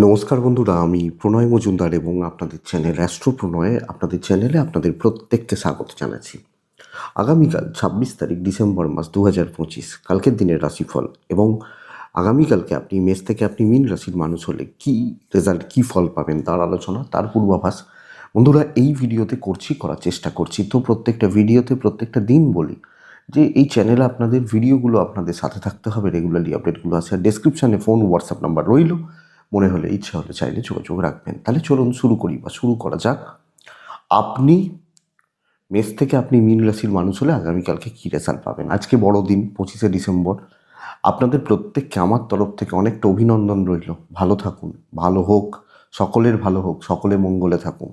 নমস্কার বন্ধুরা, আমি প্রণয় মজুমদার এবং আপনাদের চ্যানেল অ্যাস্ট্রো প্রণয়ে আপনাদের চ্যানেলে আপনাদের প্রত্যেককে স্বাগত জানাচ্ছি। আগামীকাল 26 তারিখ ডিসেম্বর মাস 2025 কালকের দিনের রাশিফল এবং আগামীকালকে আপনি মেষ থেকে আপনি মীন রাশির মানুষ হলে কী রেজাল্ট, কী ফল পাবেন তার আলোচনা, তার পূর্বাভাস বন্ধুরা এই ভিডিওতে করার চেষ্টা করছি। তো প্রত্যেকটা ভিডিওতে প্রত্যেকটা দিন বলি যে এই চ্যানেলে আপনাদের ভিডিওগুলো আপনাদের সাথে থাকতে হবে, রেগুলারলি আপডেটগুলো আছে। আর ডেসক্রিপশানে ফোন হোয়াটসঅ্যাপ নাম্বার রইল, মনে হলে ইচ্ছা হলে চাইলে যোগাযোগ রাখবেন। তাহলে চলুন শুরু করা যাক। আপনি মেষ থেকে আপনি মীন রাশির মানুষ হলে আগামীকালকে কী রেজাল্ট পাবেন। আজকে বড় দিন 25শে ডিসেম্বর। আপনাদের প্রত্যেককে আমার তরফ থেকে অনেকটা অভিনন্দন রইল। ভালো থাকুন, ভালো হোক, সকলের ভালো হোক, সকলে মঙ্গলে থাকুন,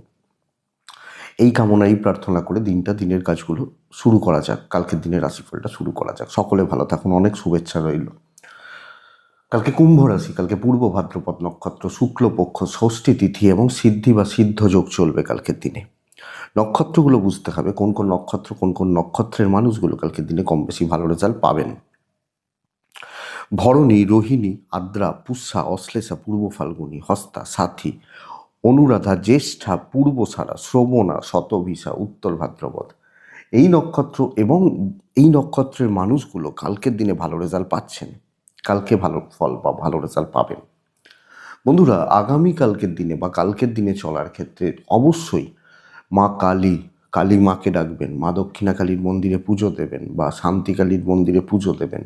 এই কামনাই প্রার্থনা করে দিনের কাজগুলো শুরু করা যাক। কালকের দিনের রাশিফলটা শুরু করা যাক। সকলে ভালো থাকুন, অনেক শুভেচ্ছা রইল। কালকে কুম্ভ রাশি, কালকে পূর্ব ভাদ্রপদ নক্ষত্র, শুক্লপক্ষ, ষষ্ঠী তিথি এবং সিদ্ধি বা সিদ্ধ যোগ চলবে কালকের দিনে। নক্ষত্রগুলো বুঝতে হবে কোন কোন নক্ষত্রের মানুষগুলো কালকের দিনে কম বেশি ভালো রেজাল্ট পাবেন। ভরণী, রোহিণী, আদ্রা, পুষ্যা, অশ্লেষা, পূর্ব ফাল্গুনী, হস্তা, সাথী, অনুরাধা, জ্যেষ্ঠা, পূর্বসারা, শ্রবণা, শতভিসা, উত্তর ভাদ্রপদ, এই নক্ষত্র এবং এই নক্ষত্রের মানুষগুলো কালকের দিনে ভালো রেজাল্ট পাচ্ছেন। কালকে ভালো ফল বা ভালো রেজাল্ট পাবেন। বন্ধুরা আগামীকালকের দিনে বা কালকের দিনে চলার ক্ষেত্রে অবশ্যই মা কালী মাকে ডাকবেন, মা দক্ষিণা কালীর মন্দিরে পুজো দেবেন বা শান্তি কালীর মন্দিরে পুজো দেবেন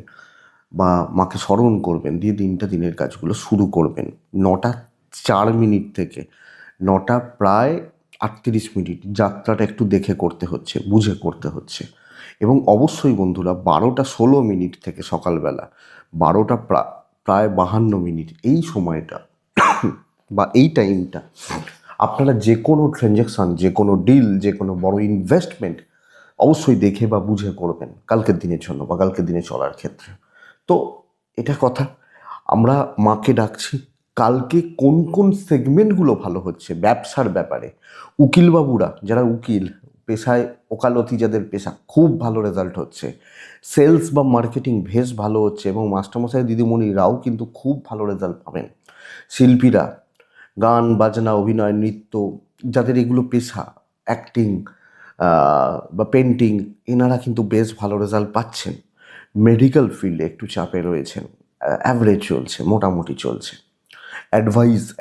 বা মাকে স্মরণ করবেন, দিয়ে দিনের কাজগুলো শুরু করবেন। 9টা 4 মিনিট থেকে 9টা প্রায় 38 মিনিট যাত্রাটা একটু দেখে করতে হচ্ছে, বুঝে করতে হচ্ছে। এবং অবশ্যই বন্ধুরা 12টা 16 মিনিট থেকে সকালবেলা 12টা প্রায় 52 মিনিট এই সময়টা বা এই টাইমটা আপনারা যে কোনো ট্রানজ্যাকশান, যে কোনো ডিল, যে কোনো বড় ইনভেস্টমেন্ট অবশ্যই দেখে বা বুঝে করবেন কালকের দিনের জন্য বা কালকের দিনে চলার ক্ষেত্রে। তো এটা কথা, আমরা মাকে ডাকছি। কালকে কোন কোন সেগমেন্টগুলো ভালো হচ্ছে ব্যবসার ব্যাপারে, উকিলবাবুরা যারা উকিল পেশায়, ওকালতি যাদের পেশা, খুব ভালো রেজাল্ট হচ্ছে। সেলস বা মার্কেটিং বেশ ভালো হচ্ছে এবং মাস্টারমশাই দিদিমণিরাও কিন্তু খুব ভালো রেজাল্ট পাবেন। শিল্পীরা গান বাজনা, অভিনয়, নৃত্য, যাদের এগুলো পেশা, অ্যাক্টিং বা পেন্টিং, এনারা কিন্তু বেশ ভালো রেজাল্ট পাচ্ছেন। মেডিকেল ফিল্ডে একটু চাপে রয়েছেন, অ্যাভারেজ চলছে, মোটামুটি চলছে।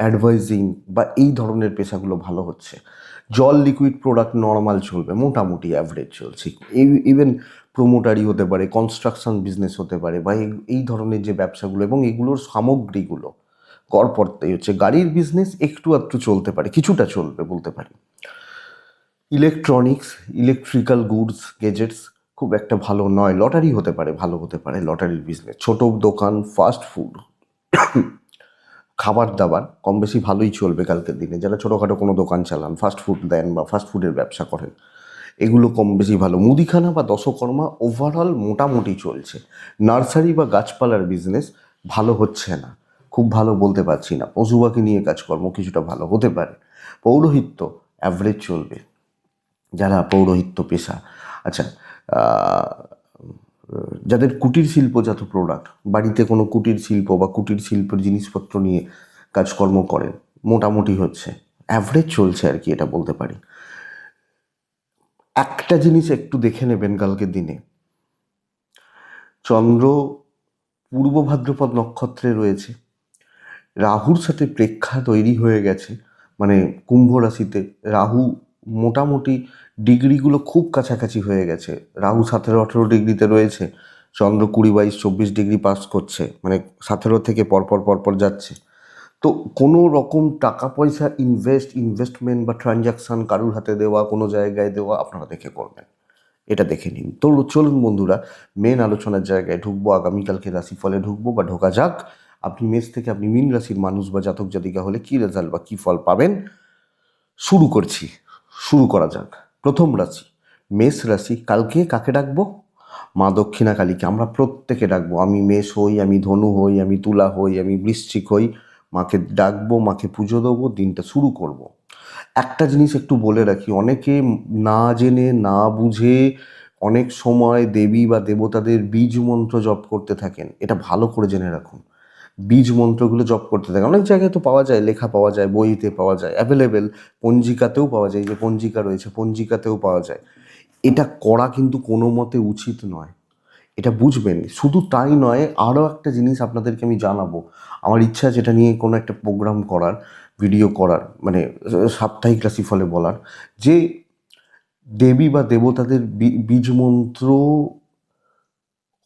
অ্যাডভাইজিং বা এই ধরনের পেশাগুলো ভালো হচ্ছে। জল লিকুইড প্রোডাক্ট নর্মাল চলবে, মোটামুটি অ্যাভারেজ চলছে। ইভেন প্রোমোটারি হতে পারে, কনস্ট্রাকশন বিজনেস হতে পারে বা এই ধরনের যে ব্যবসাগুলো এবং এগুলোর সামগ্রীগুলো গড়পড়তাই হচ্ছে। গাড়ির বিজনেস একটু আধটু চলতে পারে, কিছুটা চলবে বলতে পারি। ইলেকট্রনিক্স, ইলেকট্রিক্যাল গুডস, গেজেটস খুব একটা ভালো নয়। লটারি হতে পারে, ভালো হতে পারে লটারির বিজনেস। ছোট দোকান, ফাস্ট ফুড, খাবার দাবার কম বেশি ভালোই চলবে কালকের দিনে। যারা ছোটোখাটো কোনো দোকান চালান, ফাস্ট ফুড দেন বা ফাস্ট ফুডের ব্যবসা করেন, এগুলো কম বেশি ভালো। মুদিখানা বা দশকর্মা ওভারঅল মোটামুটি চলছে। নার্সারি বা গাছপালার বিজনেস ভালো হচ্ছে না, খুব ভালো বলতে পারছি না। পশুপাখি নিয়ে কাজকর্ম কিছুটা ভালো হতে পারে। পৌরোহিত্য অ্যাভারেজ চলবে, যারা পৌরোহিত্য পেশা, আচ্ছা, যাদের কুটির শিল্পজাত প্রোডাক্ট, বাড়িতে কোনো কুটির শিল্প বা কুটির শিল্পের জিনিসপত্র নিয়ে কাজকর্ম করেন, মোটামুটি হচ্ছে, অ্যাভারেজ চলছে আর কি, এটা বলতে পারি। একটা জিনিস একটু দেখে নেবেন কালকের দিনে, চন্দ্র পূর্ব ভাদ্রপদ নক্ষত্রে রয়েছে, রাহুর সাথে প্রেক্ষা তৈরি হয়ে গেছে, মানে কুম্ভ রাশিতে রাহু মোটামুটি ডিগ্রিগুলো খুব কাছাকাছি হয়ে গেছে। রাহু 17-18 ডিগ্রিতে রয়েছে, চন্দ্র 20-22-24 ডিগ্রি পাস করছে, মানে 17 থেকে পরপর যাচ্ছে। তো কোনো রকম টাকা পয়সা ইনভেস্টমেন্ট বা ট্রানজ্যাকশান কারুর হাতে দেওয়া, কোনো জায়গায় দেওয়া আপনারা দেখে করবেন, এটা দেখে নিন। তো চলুন বন্ধুরা মেন আলোচনার জায়গায় ঢুকবো, আগামীকালকে রাশিফলে ঢুকবো বা ঢোকা যাক। আপনি মেষ থেকে আপনি মীন রাশির মানুষ বা জাতক জাতিকা হলে কী রেজাল্ট বা কী ফল পাবেন শুরু করা যাক। প্রথম রাশি মেষ রাশি। কালকে কাকে ডাকবো? মা দক্ষিণা কালীকে আমরা প্রত্যেকে ডাকবো। আমি মেষ হই, আমি ধনু হই, আমি তুলা হই, আমি বৃশ্চিক হই, মাকে ডাকবো, মাকে পুজো দেবো, দিনটা শুরু করব। একটা জিনিস একটু বলে রাখি, অনেকে না জেনে না বুঝে অনেক সময় দেবী বা দেবতাদের বীজ মন্ত্র জপ করতে থাকেন, এটা ভালো করে জেনে রাখুন। বীজ মন্ত্রগুলো জপ করতে থাকেন। অনেক জায়গায় তো পাওয়া যায়, লেখা পাওয়া যায়, বইতে পাওয়া যায়, অ্যাভেলেবেল, পঞ্জিকাতেও পাওয়া যায়, যে পঞ্জিকা রয়েছে পঞ্জিকাতেও পাওয়া যায়। এটা করা কিন্তু কোনো মতে উচিত নয়, এটা বুঝবেন। শুধু তাই নয়, আরও একটা জিনিস আপনাদেরকে আমি জানাবো। আমার ইচ্ছা যেটা নিয়ে কোনো একটা প্রোগ্রাম করার, ভিডিও করার, মানে সাপ্তাহিক রাশিফলে বলার, যে দেবী বা দেবতাদের বীজ মন্ত্র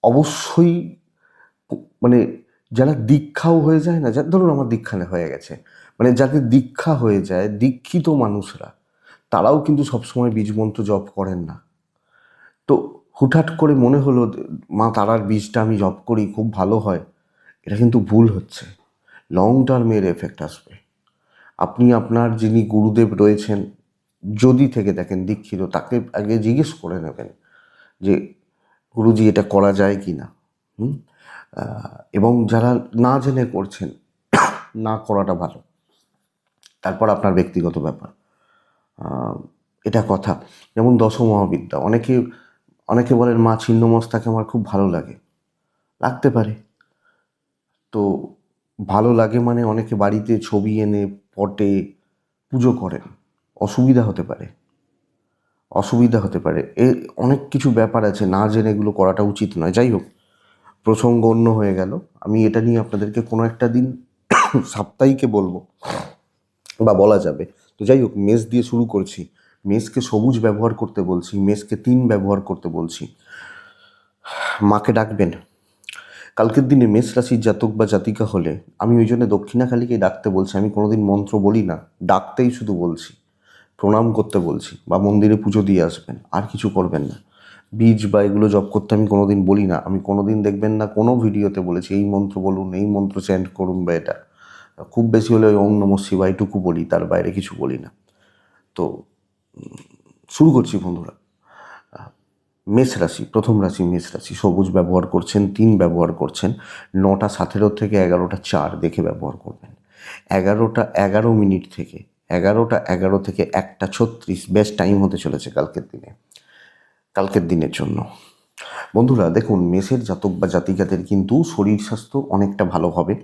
অবশ্যই মানে যারা দীক্ষাও হয়ে যায় না, ধরুন আমার দীক্ষা হয়ে গেছে, মানে যাদের দীক্ষা হয়ে যায়, দীক্ষিত মানুষরা, তারাও কিন্তু সবসময় বীজ মন্ত্র জপ করেন না। তো হুটহাট করে মনে হলো মা তারার বীজটা আমি জপ করি, খুব ভালো হয়, এটা কিন্তু ভুল হচ্ছে। লং টার্মের এফেক্ট আসবে। আপনি আপনার যিনি গুরুদেব রয়েছেন, যদি থেকে দেখেন দীক্ষিত, তাকে আগে জিজ্ঞেস করে নেবেন যে গুরুজি এটা করা যায় কি না। এবং যারা না জেনে করছেন, না করাটা ভালো, তারপর আপনার ব্যক্তিগত ব্যাপার। এটা কথা। যেমন দশমহাবিদ্যা, অনেকে অনেকে বলেন মা ছিন্নমস্তাকে আমার খুব ভালো লাগে, লাগতে পারে। তো ভালো লাগে মানে অনেকে বাড়িতে ছবি এনে পটে পুজো করেন, অসুবিধা হতে পারে, অসুবিধা হতে পারে। অনেক কিছু ব্যাপার আছে, না জেনে এগুলো করাটা উচিত নয়। যাই হোক, প্রসঙ্গ অন্য হয়ে গেল। আমি এটা নিয়ে আপনাদেরকে কোনো একটা দিন সাপ্তাহিকে বলবো, বা বলা যাবে। তো যাই হোক, মেষ দিয়ে শুরু করছি। মেষকে সবুজ ব্যবহার করতে বলছি, মেষকে 3 ব্যবহার করতে বলছি। মাকে ডাকবেন। কালকের দিনে মেষ রাশির জাতক বা জাতিকা হলে, আমি ওই জন্য দক্ষিণাকালীকেই ডাকতে বলছি। আমি কোনোদিন মন্ত্র বলি না, ডাকতেই শুধু বলছি, প্রণাম করতে বলছি, বা মন্দিরে পুজো দিয়ে আসবেন, আর কিছু করবেন না। বীজ বা এগুলো জপ করতে আমি কোনোদিন বলি না। আমি কোনোদিন দেখবেন না কোনো ভিডিওতে বলেছি এই মন্ত্র বলুন, এই মন্ত্র চ্যান্ট করুন, বা এটা খুব বেশি হলে ওই ওং নমঃ শিবায়টুকু বলি, তার বাইরে কিছু বলি না। তো শুরু করছি বন্ধুরা। মেষ রাশি, প্রথম রাশি মেষ রাশি, সবুজ ব্যবহার করছেন, 3 ব্যবহার করছেন, 9:17 থেকে 11:04 দেখে ব্যবহার করবেন। 11:11 থেকে 11:11 থেকে 1:36 বেস্ট টাইম হতে চলেছে কালকের দিনে, কালকের দিনের জন্য। বন্ধুরা দেখুন, মেষের জাতক বা জাতিকাদের কিন্তু শরীর স্বাস্থ্য অনেকটা ভালো হবে।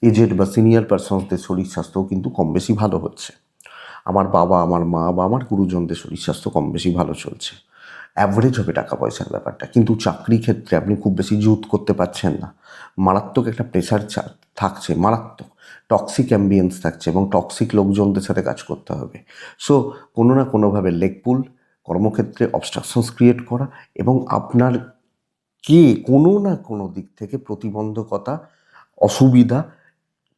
এজেড বা সিনিয়র পার্সনসদের শরীর স্বাস্থ্যও কিন্তু কম বেশি ভালো হচ্ছে। আমার বাবা, আমার মা বা আমার গুরুজনদের শরীর স্বাস্থ্য কম বেশি ভালো চলছে। অ্যাভারেজ হবে টাকা পয়সার ব্যাপারটা, কিন্তু চাকরি ক্ষেত্রে আপনি খুব বেশি জুত করতে পারছেন না। মারাত্মক একটা প্রেশার থাকছে, মারাত্মক টক্সিক অ্যাম্বিয়েন্স থাকছে, এবং টক্সিক লোকজনদের সাথে কাজ করতে হবে। সো কোনো না কোনোভাবে লেগ পুল, কর্মক্ষেত্রে অবস্ট্রাকশনস ক্রিয়েট করা, এবং আপনার কোনো না কোনো দিক থেকে প্রতিবন্ধকতা, অসুবিধা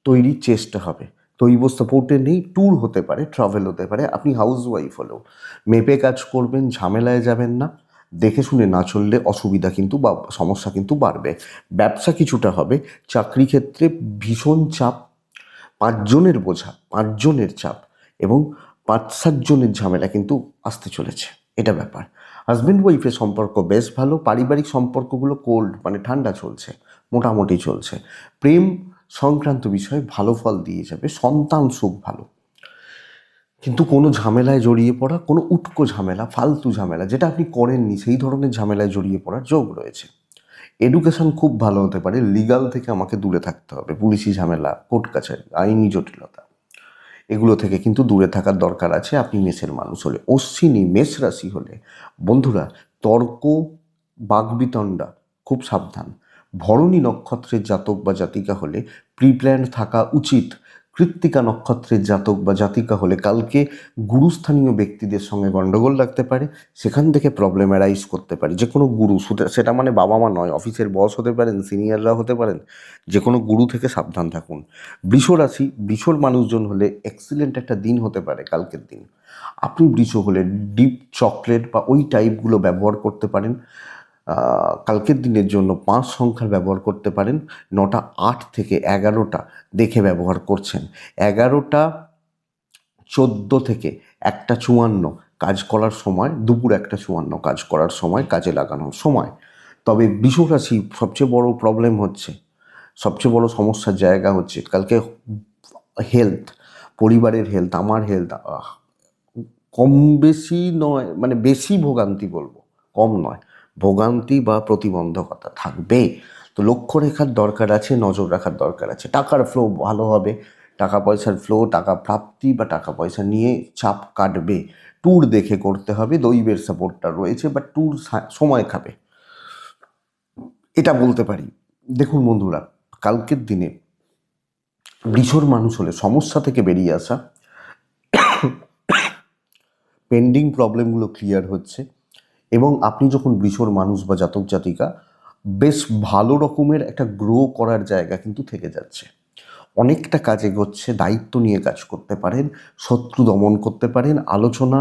তৈরির চেষ্টা হবে। দৈব সাপোর্টে নেই, ট্যুর হতে পারে, ট্রাভেল হতে পারে। আপনি হাউসওয়াইফ হলেও মেপে কাজ করবেন, ঝামেলায় যাবেন না। দেখে শুনে না চললে অসুবিধা কিন্তু বা সমস্যা কিন্তু বাড়বে। ব্যবসা কিছুটা হবে। চাকরি ক্ষেত্রে ভীষণ চাপ, 5 জনের বোঝা, 5 জনের চাপ, এবং 5-7 জনের ঝামেলা কিন্তু আসতে চলেছে, এটা ব্যাপার। হাজব্যান্ড ওয়াইফের সম্পর্ক বেশ ভালো। পারিবারিক সম্পর্কগুলো কোল্ড, মানে ঠান্ডা চলছে, মোটামুটি চলছে। প্রেম সংক্রান্ত বিষয়ে ভালো ফল দিয়ে যাবে। সন্তান সুখ ভালো, কিন্তু কোনো ঝামেলায় জড়িয়ে পড়া, কোনো উটকো ঝামেলা, ফালতু ঝামেলা, যেটা আপনি করেননি, সেই ধরনের ঝামেলায় জড়িয়ে পড়ার যোগ রয়েছে। এডুকেশন খুব ভালো হতে পারে। লিগাল থেকে আমাকে দূরে থাকতে হবে। পুলিশি ঝামেলা, কোর্ট কাছারি, আইনি জটিলতা, এগুলো থেকে কিন্তু দূরে থাকার দরকার আছে আপনি মেষের মানুষ হলে। অশ্বিনী মেষ রাশি হলে বন্ধুরা, তর্ক, বাগবিতণ্ডা, খুব সাবধান। ভরণী নক্ষত্রের জাতক বা জাতিকা হলে প্রিপ্ল্যান থাকা উচিত। কৃত্তিকা নক্ষত্রের জাতক বা জাতিকা হলে কালকে গুরুস্থানীয় ব্যক্তিদের সঙ্গে গণ্ডগোল লাগতে পারে, সেখান থেকে প্রবলেম অ্যারাইজ করতে পারে। যে কোনো গুরু, সেটা মানে বাবা মা নয়, অফিসের বস হতে পারেন, সিনিয়ররা হতে পারেন, যে কোনো গুরু থেকে সাবধান থাকুন। বৃষ রাশি, বৃষর মানুষজন হলে এক্সিলেন্ট একটা দিন হতে পারে কালকের দিন। আপনি বৃষ হলে ডিপ চকলেট বা ওই টাইপগুলো ব্যবহার করতে পারেন। কালকের দিনের জন্য 5 সংখ্যার ব্যবহার করতে পারেন। 9:08 থেকে 11টা দেখে ব্যবহার করছেন। 11:14 থেকে 1:54 কাজ করার সময়, দুপুর 1:54 কাজ করার সময়, কাজে লাগানোর সময়। তবে বৃষ রাশি সবচেয়ে বড় প্রবলেম হচ্ছে, সবচেয়ে বড় সমস্যার জায়গা হচ্ছে কালকে হেলথ, পরিবারের হেলথ, আমার হেলথ, কম বেশি নয়, মানে বেশি ভোগান্তি বলবো, কম নয়, ভোগান্তি বা প্রতিবন্ধকতা থাকবে। তো লক্ষ্য রেখার দরকার আছে, নজর রাখার দরকার আছে। টাকার ফ্লো ভালো হবে, টাকা পয়সার ফ্লো, টাকা প্রাপ্তি বা টাকা পয়সা নিয়ে চাপ কাটবে। ট্যুর দেখে করতে হবে, দৈবের সাপোর্টটা রয়েছে, বাট ট্যুর সময় খাবে, এটা বলতে পারি। দেখুন বন্ধুরা, কালকের দিনে বৃষর মানুষ হলে সমস্যা থেকে বেরিয়ে আসা, পেন্ডিং প্রবলেমগুলো ক্লিয়ার হচ্ছে, এবং আপনি যখন বৃষর মানুষ বা জাতক জাতিকা, বেশ ভালো রকমের একটা গ্রো করার জায়গা কিন্তু থেকে যাচ্ছে। অনেকটা কাজ এগোচ্ছে, দায়িত্ব নিয়ে কাজ করতে পারেন, শত্রু দমন করতে পারেন, আলোচনা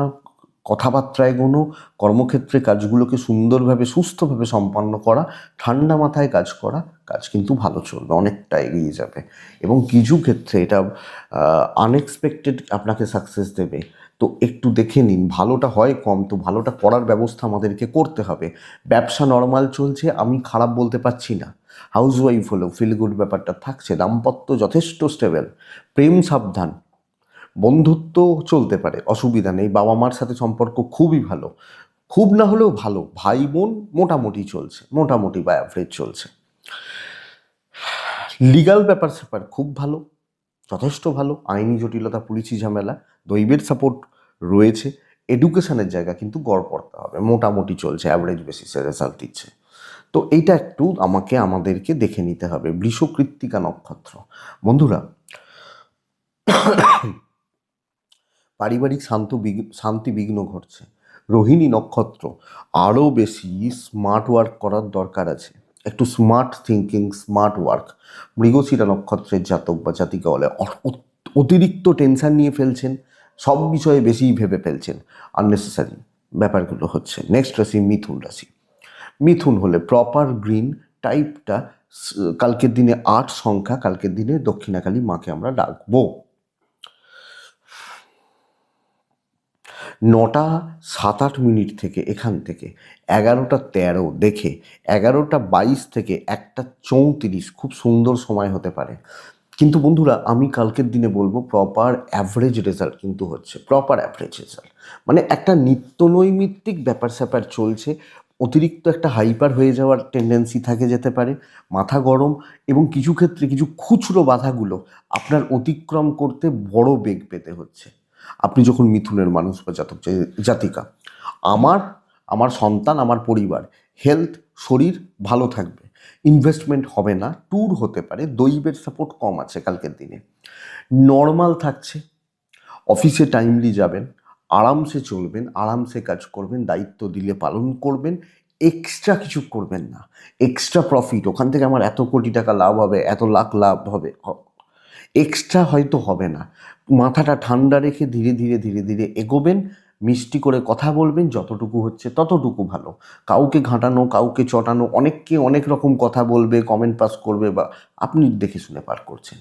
কথাবার্তা এগোনো, কর্মক্ষেত্রে কাজগুলোকে সুন্দরভাবে সুস্থভাবে সম্পন্ন করা, ঠান্ডা মাথায় কাজ করা, কাজ কিন্তু ভালো চলবে, অনেকটা এগিয়ে যাবে। এবং কিছু ক্ষেত্রে এটা আনএক্সপেক্টেড আপনাকে সাকসেস দেবে। তো একটু দেখে নিন, ভালোটা হয় কম, তো ভালোটা করার ব্যবস্থা আমাদেরকে করতে হবে। ব্যবসা নর্মাল চলছে, আমি খারাপ বলতে পারছি না। হাউসওয়াইফ হলেও ফিল গুড ব্যাপারটা থাকছে, দাম্পত্য যথেষ্ট স্টেবল, প্রেম সাবধান, বন্ধুত্ব চলতে পারে, অসুবিধা নেই, বাবা মার সাথে সম্পর্ক খুবই ভালো, খুব না হলেও ভালো, ভাই বোন মোটামুটি চলছে, মোটামুটি বা অ্যাভারেজ চলছে। লিগাল ব্যাপার স্যাপার খুব ভালো, যথেষ্ট ভালো, আইনি জটিলতা, পুলিশি ঝামেলা, দৈবের সাপোর্ট রয়েছে। এডুকেশনের জায়গা কিন্তু গড় পড়তে হবে, মোটামুটি চলছে, অ্যাভারেজ বেসিসে রেজাল্ট দিচ্ছে। তো এইটা একটু আমাদেরকে দেখে নিতে হবে। বৃষকৃত্তিকা নক্ষত্র বন্ধুরা, পারিবারিক শান্তি বিঘ্ন ঘটছে। রোহিণী নক্ষত্র, আরও বেশি স্মার্ট ওয়ার্ক করার দরকার আছে, একটু smart thinking, smart work. Mrigashira নক্ষত্রের জাতক বা জাতিকা হলে অতিরিক্ত টেনশন নিয়ে ফেলছেন, সব বিষয়ে বেশিই ভেবে ফেলছেন, আননেসেসারি ব্যাপারগুলো হচ্ছে। নেক্সট রাশি মিথুন রাশি। মিথুন হলে প্রপার গ্রিন টাইপটা, কালকের দিনে 8 সংখ্যা, কালকের দিনে দক্ষিণাকালী মাকে আমরা ডাকবো। 9:07-8 থেকে এখান থেকে 11:13 দেখে 11:22 থেকে 1:34 খুব সুন্দর সময় হতে পারে। কিন্তু বন্ধুরা, আমি কালকের দিনে বলবো প্রপার অ্যাভারেজ রেজাল্ট কিন্তু হচ্ছে, প্রপার অ্যাভারেজ রেজাল্ট, মানে একটা নিত্যনৈমিত্তিক ব্যাপার স্যাপার চলছে, অতিরিক্ত একটা হাইপার হয়ে যাওয়ার টেন্ডেন্সি থাকে যেতে পারে, মাথা গরম, এবং কিছু ক্ষেত্রে কিছু খুচরো বাধাগুলো আপনার অতিক্রম করতে বড় বেগ পেতে হচ্ছে। আপনি যখন মিথুনের মানুষ বা জাতিকা, আমার আমার সন্তান, আমার পরিবার, হেলথ, শরীর ভালো থাকবে, ইনভেস্টমেন্ট হবে না, ট্যুর হতে পারে, দৈবের সাপোর্ট কম আছে কালকের দিনে, নর্মাল থাকছে, অফিসে টাইমলি যাবেন, আরামসে চলবেন, আরামসে কাজ করবেন, দায়িত্ব দিলে পালন করবেন, এক্সট্রা কিছু করবেন না। এক্সট্রা প্রফিট, ওখান থেকে আমার এত কোটি টাকা লাভ হবে, এত লাখ লাভ হবে, এক্সট্রা হয়তো হবে না। মাথাটা ঠান্ডা রেখে ধীরে ধীরে ধীরে ধীরে এগোবেন, মিষ্টি করে কথা বলবেন, যতটুকু হচ্ছে ততটুকু ভালো। কাউকে ঘাঁটানো, কাউকে চটানো, অনেককে অনেক রকম কথা বলবে, কমেন্ট পাস করবে, বা আপনি দেখে শুনে পার করছেন।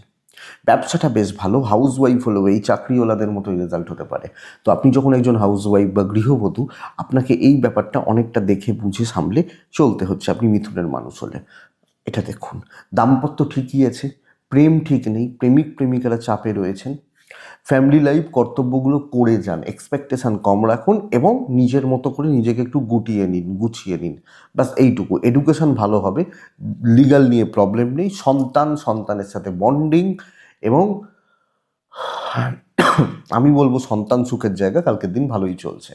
ব্যবসাটা বেশ ভালো, হাউস ওয়াইফ হলেও এই চাকরিওয়ালাদের মতোই রেজাল্ট হতে পারে। তো আপনি যখন একজন হাউস ওয়াইফ বা গৃহবধূ, আপনাকে এই ব্যাপারটা অনেকটা দেখে বুঝে সামলে চলতে হচ্ছে, আপনি মিথুনের মানুষ হলে। এটা দেখুন, দাম্পত্য ঠিকই আছে, প্রেম ঠিক নেই, প্রেমিক প্রেমিকারা চাপে রয়েছেন। ফ্যামিলি লাইফ কর্তব্যগুলো করে যান, এক্সপেকটেশান কম রাখুন, এবং নিজের মতো করে নিজেকে একটু গুছিয়ে নিন, ব্যাস এইটুকু। এডুকেশান ভালো হবে, লিগাল নিয়ে প্রবলেম নেই, সন্তানের সাথে বন্ডিং, এবং আমি বলবো সন্তান সুখের জায়গা কালকের দিন ভালোই চলছে।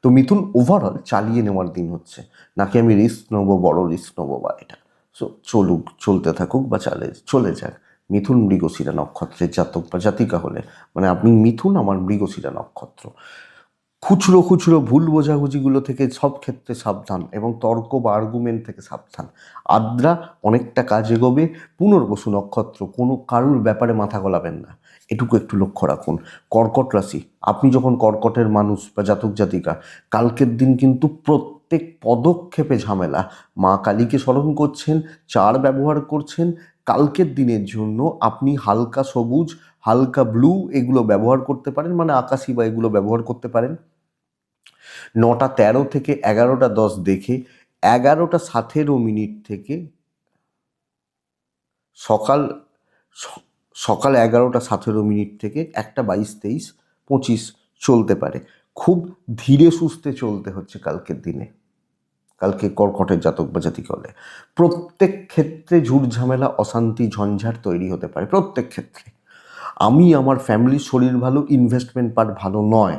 তো মিথুন ওভারঅল চালিয়ে নেওয়ার দিন হচ্ছে, নাকি আমি রিস্ক নেবো, বড় রিস্ক নেবো বা এটা। সো চলতে থাকুক বা চলে যাক। মিথুন মৃগশিরা নক্ষত্রের জাতক বা জাতিকা হলে, মানে আপনি মিথুন, আমার মৃগশিরা নক্ষত্র, খুচরো ভুল বোঝাবুঝিগুলো থেকে সব ক্ষেত্রে সাবধান, এবং তর্ক বা আর্গুমেন্ট থেকে সাবধান। আদ্রা, অনেকটা কাজ এগোবে। পুনর্বসু নক্ষত্র, কোনো কারুর ব্যাপারে মাথা গলাবেন না, এটুকু একটু লক্ষ্য রাখুন। কর্কট রাশি, আপনি যখন কর্কটের মানুষ বা জাতক জাতিকা, কালকের দিন কিন্তু প্রত্যেক পদক্ষেপে ঝামেলা। মা কালীকে স্মরণ করছেন, চার ব্যবহার করছেন, কালকের দিনের জন্য আপনি হালকা সবুজ, হালকা ব্লু এগুলো ব্যবহার করতে পারেন, মানে আকাশি বা এগুলো ব্যবহার করতে পারেন। 9:13 থেকে 11:10 দেখে 11:17 থেকে সকাল সকাল 11:17 থেকে 1:22-23-25 চলতে পারে। খুব ধীরে সুস্থে চলতে হচ্ছে কালকের দিনে, কালকে কর্কটের জাতক বা জাতিকা হলে প্রত্যেক ক্ষেত্রে ঝুট ঝামেলা, অশান্তি, ঝঞ্ঝাট তৈরি হতে পারে প্রত্যেক ক্ষেত্রে। আমি আমার ফ্যামিলির শরীর ভালো, ইনভেস্টমেন্ট পার্ট ভালো নয়,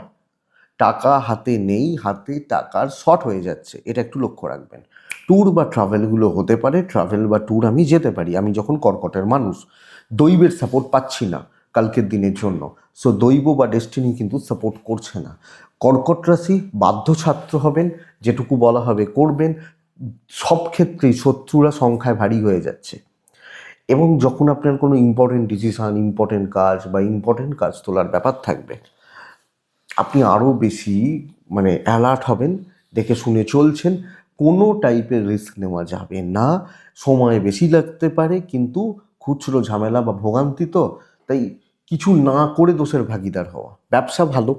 টাকা হাতে নেই, হাতে টাকার শর্ট হয়ে যাচ্ছে, এটা একটু লক্ষ্য রাখবেন। ট্যুর বা ট্রাভেলগুলো হতে পারে, ট্রাভেল বা ট্যুর আমি যেতে পারি, আমি যখন কর্কটের মানুষ। দৈবের সাপোর্ট পাচ্ছি না কালকের দিনের জন্য, সো দৈব বা ডেস্টিনি কিন্তু সাপোর্ট করছে না। কর্কট রাশি বাধ্য ছাত্র হবেন, যেটুকু বলা হবে করবেন। সব ক্ষেত্রেই শত্রুরা সংখ্যায় ভারী হয়ে যাচ্ছে, এবং যখন আপনার কোনো ইম্পর্টেন্ট ডিসিশান, ইম্পর্টেন্ট কাজ বা ইম্পর্টেন্ট কাজ তোলার ব্যাপার থাকবে, আপনি আরও বেশি অ্যালার্ট হবেন, দেখে শুনে চলছেন। কোনো টাইপের রিস্ক নেওয়া যাবে না, সময় বেশি লাগতে পারে, কিন্তু খুচরো ঝামেলা বা ভোগান্তি তো, তাই কিছু না করে দোষের ভাগিদার হওয়া। ব্যবসা ভালো,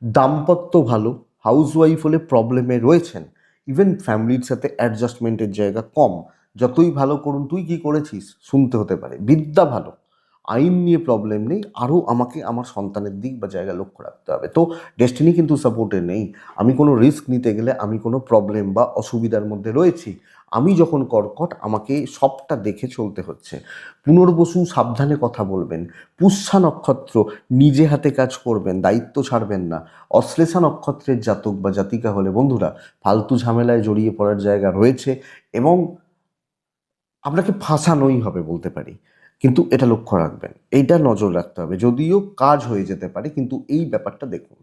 দাম্পত্য ভালো, হাউসওয়াইফ হলে প্রবলেমে রয়েছেন, ইভেন ফ্যামিলির সাথে অ্যাডজাস্টমেন্টের জায়গা কম। যতই ভালো করুন, তুই কি করেছিস শুনতে হতে পারে। বিদ্যা ভালো, আইন নিয়ে প্রবলেম নেই, আরও আমাকে আমার সন্তানের দিক বা জায়গা লক্ষ্য রাখতে হবে। তো ডেস্টিনি কিন্তু সাপোর্টে নেই, আমি কোনো রিস্ক নিতে গেলে আমি কোনো প্রবলেম বা অসুবিধার মধ্যে রয়েছি। আমি যখন কর্কট, আমাকে সবটা দেখে চলতে হচ্ছে। পুনর্বসু সাবধানে কথা বলবেন। পুষ্যা নক্ষত্র নিজে হাতে কাজ করবেন, দায়িত্ব ছাড়বেন না। অশ্লেষা নক্ষত্রের জাতক বা জাতিকা হলে বন্ধুরা ফালতু ঝামেলায় জড়িয়ে পড়ার জায়গা রয়েছে, এবং আপনাকে ফাঁসানোই হবে বলতে পারি, কিন্তু এটা লক্ষ্য রাখবেন, এইটা নজর রাখতে হবে। যদিও কাজ হয়ে যেতে পারে, কিন্তু এই ব্যাপারটা দেখুন।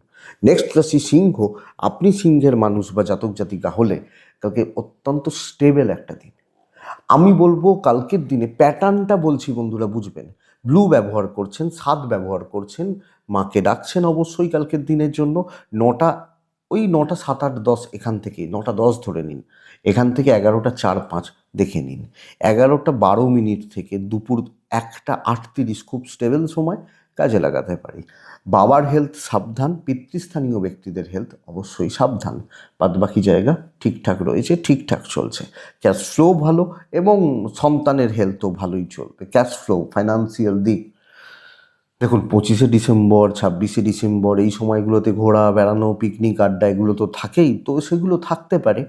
নেক্সট রাশি সিংহ। আপনি সিংহের মানুষ বা জাতক জাতিকা হলে কালকে অত্যন্ত স্টেবল একটা দিন। আমি বলবো কালকের দিনে প্যাটার্নটা বলছি বন্ধুরা, বুঝবেন। ব্লু ব্যবহার করছেন, 7 ব্যবহার করছেন, মাকে ডাকছেন অবশ্যই কালকের দিনের জন্য। 9টা, ওই 9টা 7 8 10, এখান থেকে 9টা 10 ধরে নিন, এখান থেকে 11টা 4 5 দেখে নিন। 11টা 12 মিনিট থেকে দুপুর 1টা 38 খুব স্টেবল সময়, কাজে লাগাতে পারি। বাবার হেলথ সাবধান, পিতৃস্থানীয় ব্যক্তিদের হেলথ অবশ্যই সাবধান। বাদবাকি জায়গা ঠিকঠাক রয়েছে, ঠিকঠাক চলছে। ক্যাশ ফ্লো ভালো, এবং সন্তানের হেলথও ভালোই চলবে। ক্যাশ ফ্লো, ফাইন্যান্সিয়াল দিক দেখুন, 25শে ডিসেম্বর, 26শে ডিসেম্বর এই সময়গুলোতে ঘোরা, বেড়ানো, পিকনিক, আড্ডা এগুলো তো থাকেই, তো সেগুলো থাকতে পারে,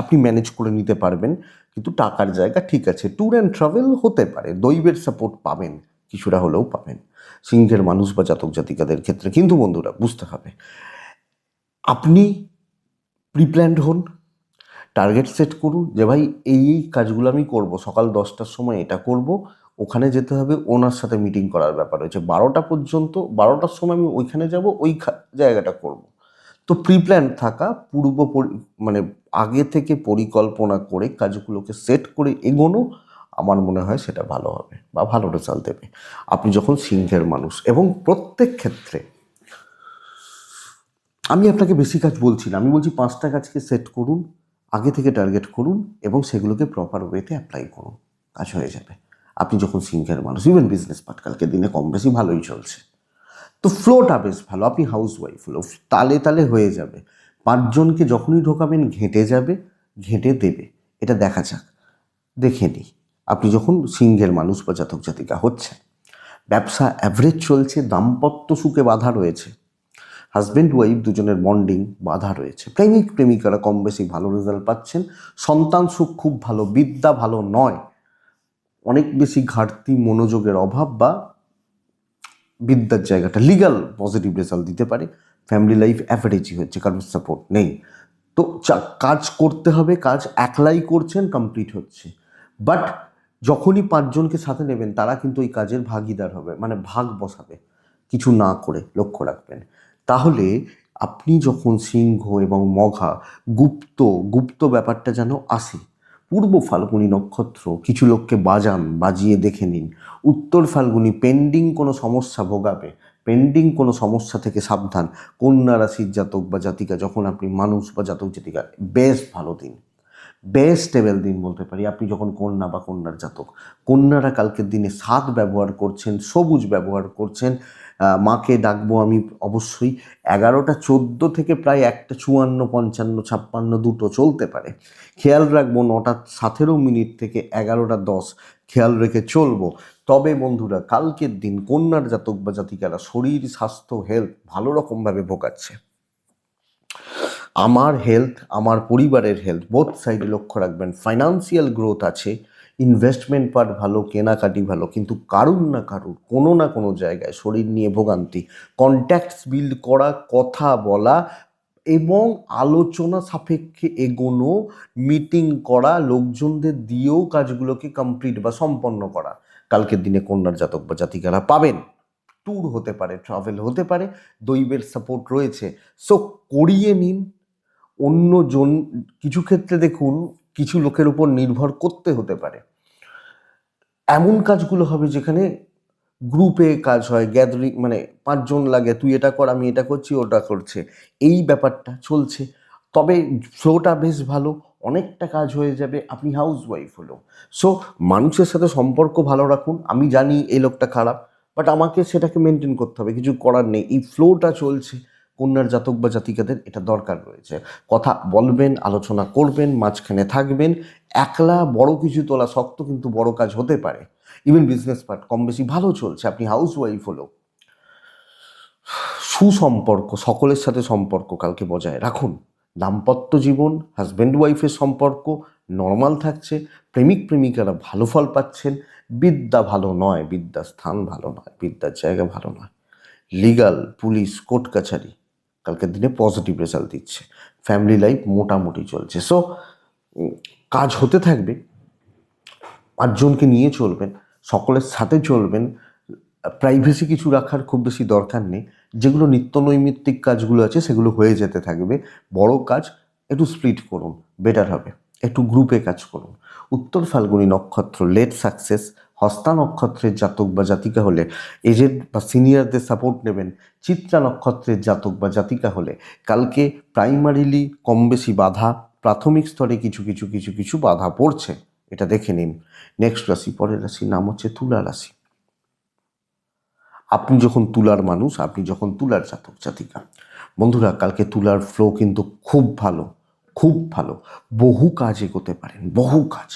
আপনি ম্যানেজ করে নিতে পারবেন, কিন্তু টাকার জায়গা ঠিক আছে। ট্যুর অ্যান্ড ট্রাভেল হতে পারে, দৈবের সাপোর্ট পাবেন, কিছুটা হলেও পাবেন সিংহের মানুষ বা জাতক জাতিকাদের ক্ষেত্রে। কিন্তু বন্ধুরা বুঝতে হবে, আপনি প্রিপ্ল্যান্ড হন, টার্গেট সেট করুন যে ভাই এই এই কাজগুলো আমি করব, সকাল 10টার সময় এটা করব, ওখানে যেতে হবে, ওনার সাথে মিটিং করার ব্যাপার রয়েছে 12টা পর্যন্ত, 12টার সময় আমি ওইখানে যাব, ওই জায়গাটা করব। তো প্রিপ্ল্যান থাকা, মানে আগে থেকে পরিকল্পনা করে কাজগুলোকে সেট করে এগোনো, আমার মনে হয় সেটা ভালো হবে বা ভালো রেজাল্ট দেবে আপনি যখন সিংহের মানুষ। এবং প্রত্যেক ক্ষেত্রে আমি আপনাকে বেশি কাজ বলছি না, আমি বলছি 5টা কাজকে সেট করুন, আগে থেকে টার্গেট করুন, এবং সেগুলোকে প্রপার ওয়েতে অ্যাপ্লাই করুন, কাজ হয়ে যাবে আপনি যখন সিংহের মানুষ। ইভেন বিজনেস পার্ট কালকের দিনে কম বেশি ভালোই চলছে, তো ফ্লোটা বেশ ভালো। আপনি হাউস ওয়াইফ হলো, তালে তালে হয়ে যাবে। 5জনকে যখনই ঢোকাবেন ঘেঁটে যাবে, ঘেঁটে দেবে, এটা দেখা যাক, দেখে নিই আপনি যখন সিংহের মানুষ বা জাতক জাতিকা হচ্ছে। ব্যবসা অ্যাভারেজ চলছে, দাম্পত্য সুখে বাধা রয়েছে, হাজব্যান্ড ওয়াইফ দুজনের বন্ডিং বাধা রয়েছে, প্রেমিক প্রেমিকারা কম বেশি ভালো রেজাল্ট পাচ্ছেন, সন্তান সুখ খুব ভালো, বিদ্যা ভালো নয়, অনেক বেশি ঘাটতি, মনোযোগের অভাব, বা বিদ্যার জায়গাটা লিগ্যাল পজিটিভ রেজাল্ট দিতে পারে। ফ্যামিলি লাইফ অ্যাভারেজই হচ্ছে, কারোর সাপোর্ট নেই। তো কাজ করতে হবে, কাজ একলাই করছেন, কমপ্লিট হচ্ছে, বাট যখনই 5জনকে সাথে নেবেন তারা কিন্তু ওই কাজের ভাগিদার হবে, ভাগ বসাবে, কিছু না করে লক্ষ্য রাখবেন। তাহলে আপনি যখন সিংহ এবং মঘা, গুপ্ত গুপ্ত ব্যাপারটা যেন আসে। পূর্ব ফাল্গুনী নক্ষত্র কিছু লোককে বাজিয়ে দেখে নিন। উত্তর ফাল্গুনী পেন্ডিং কোনো সমস্যা ভোগাবে, পেন্ডিং কোনো সমস্যা থেকে সাবধান। কন্যা রাশির জাতক বা জাতিকা যখন আপনি মানুষ বা জাতক জাতিকা, বেশ ভালো দিন, বেশ স্টেবল দিন বলতে পারি। আপনি যখন কন্যা বা কন্যার জাতক, কন্যারা কালকের দিনে 7 ব্যবহার করছেন, সবুজ ব্যবহার করছেন, মাকে ডাকবো আমি অবশ্যই। 11টা 14 থেকে প্রায় 1টা 54 55 56 দুটো চলতে পারে, খেয়াল রাখবো। 9টা 17 মিনিট থেকে 11টা 10 খেয়াল রেখে চলবো। তবে বন্ধুরা কালকের দিন কন্যার জাতক বা জাতিকারা শরীর স্বাস্থ্য হেলথ ভালো রকমভাবে ভোগাচ্ছে। আমার হেলথ, আমার পরিবারের হেলথ, বোথ সাইডে লক্ষ্য রাখবেন। ফাইন্যান্সিয়াল গ্রোথ আছে, ইনভেস্টমেন্ট পার্ট ভালো, কেনাকাটি ভালো, কিন্তু কারুর না কারুর কোনো না কোনো জায়গায় শরীর নিয়ে ভোগান্তি। কন্ট্যাক্টস বিল্ড করা, কথা বলা এবং আলোচনা সাপেক্ষে এগোনো, মিটিং করা, লোকজনদের দিয়েও কাজগুলোকে কমপ্লিট বা সম্পন্ন করা কালকের দিনে কন্যার জাতক বা জাতিকারা পাবেন। ট্যুর হতে পারে, ট্রাভেল হতে পারে, দৈবের সাপোর্ট রয়েছে, সো করিয়ে নিন। অন্যজন কিছু ক্ষেত্রে দেখুন কিছু লোকের উপর নির্ভর করতে হতে পারে। এমন কাজগুলো হবে যেখানে গ্রুপে কাজ হয়, গ্যাদারিং, মানে 5 জন লাগে, তুই এটা কর, আমি এটা করছি, ওটা করছে, এই ব্যাপারটা চলছে। তবে ফ্লোটা বেশ ভালো, অনেকটা কাজ হয়ে যাবে, আপনি হাউস ওয়াইফ হলো। সো মানুষের সাথে সম্পর্ক ভালো রাখুন। আমি জানি এই লোকটা খারাপ, বাট আমাকে সেটাকে মেনটেন করতে হবে, কিছু করার নেই। এই ফ্লোটা চলছে, কন্যার জাতক বা জাতিকাদের এটা দরকার রয়েছে। কথা বলবেন, আলোচনা করবেন, মাঝখানে থাকবেন। একলা বড় কিছু তোলা শক্ত, কিন্তু বড় কাজ হতে পারে। ইভেন বিজনেস পার্ট কম বেশি ভালো চলছে, আপনি হাউস ওয়াইফ হলো। সুসম্পর্ক, সকলের সাথে সম্পর্ক কালকে বজায় রাখুন। দাম্পত্য জীবন, হাজব্যান্ড ওয়াইফের সম্পর্ক নর্মাল থাকছে, প্রেমিক প্রেমিকারা ভালো ফল পাচ্ছেন। বিদ্যা ভালো নয়, বিদ্যার স্থান ভালো নয়, বিদ্যার জায়গা ভালো নয়। লিগাল, পুলিশ, কোর্ট কাছারি কালকের দিনে পজিটিভ রেজাল্ট দিচ্ছে। ফ্যামিলি লাইফ মোটামুটি চলছে। সো কাজ হতে থাকবে, 5 জনকে নিয়ে চলবেন, সকলের সাথে চলবেন। প্রাইভেসি কিছু রাখার খুব বেশি দরকার নেই। যেগুলো নিত্য নৈমিত্তিক কাজগুলো আছে সেগুলো হয়ে যেতে থাকবে। বড় কাজ একটু স্প্লিট করুন, বেটার হবে। একটু গ্রুপে কাজ করুন। উত্তর ফাল্গুনী নক্ষত্র, লেট সাকসেস। হস্তা নক্ষত্রের জাতক বা জাতিকা হলে এজেড বা সিনিয়রদের সাপোর্ট নেবেন। চিত্রা নক্ষত্রের জাতক বা জাতিকা হলে কালকে প্রাইমারিলি কম বেশি বাধা, প্রাথমিক স্তরে কিছু কিছু কিছু কিছু বাধা পড়ছে, এটা দেখে নিন। নেক্সট রাশি, পরের রাশির নাম হচ্ছে তুলা রাশি। আপনি যখন তুলার মানুষ, আপনি যখন তুলার জাতক জাতিকা, বন্ধুরা কালকে তুলার ফ্লো কিন্তু খুব ভালো, খুব ভালো। বহু কাজ এগোতে পারেন, বহু কাজ।